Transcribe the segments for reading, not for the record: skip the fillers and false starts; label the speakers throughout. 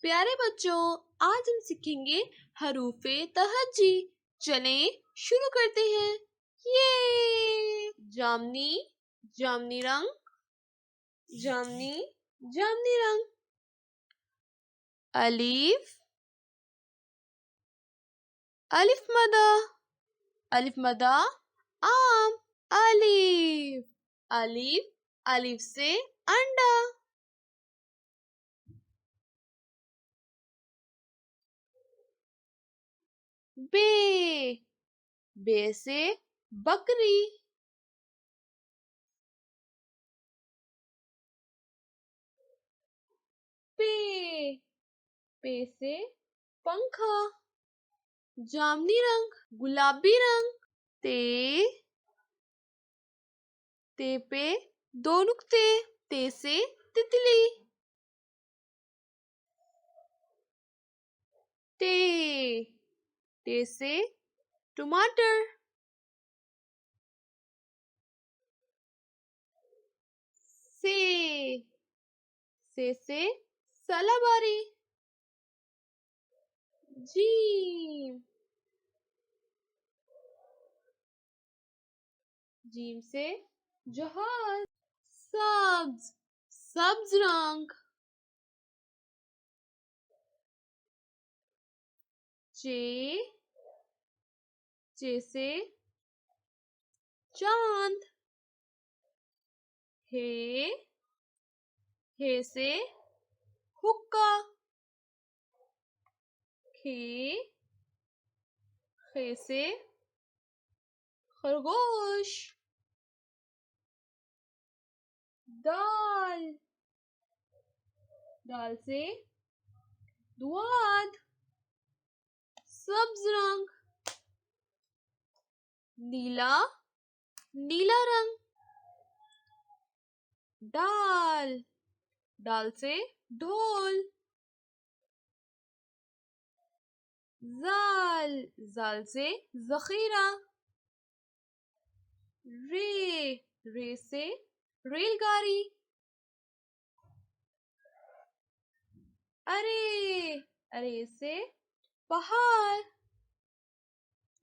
Speaker 1: प्यारे बच्चों, आज हम सीखेंगे हरूफे तहज्जी। चलें शुरू करते हैं। ये जामनी जामनी रंग, जामनी जामनी रंग। अलिफ अलिफ मदा आम। अलिफ अलिफ अलिफ से अंडा। बे बे से बकरी। पे पे से पंखा। जामनी रंग गुलाबी रंग। ते ते पे दो नुक्ते। ते से तितली। ते ते से टमाटर। से सलाबारी। जीम जीम से जहाज। सब्ज रंग। चे से चांद। हे से हुक्का। खे से खरगोश। दाल से दुआद। सब्ज रंग। नीला रंग। दाल से ढोल। जाल से जखीरा। रे से रेलगाड़ी। अरे से पहाड़।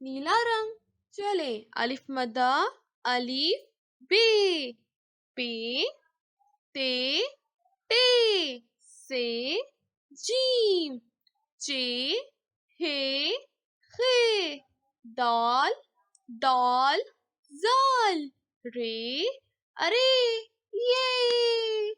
Speaker 1: नीला रंग। चले अलिफ मदा अलिफ बे पे ते टे से जीम चे हे खे दाल जाल रे अरे ये।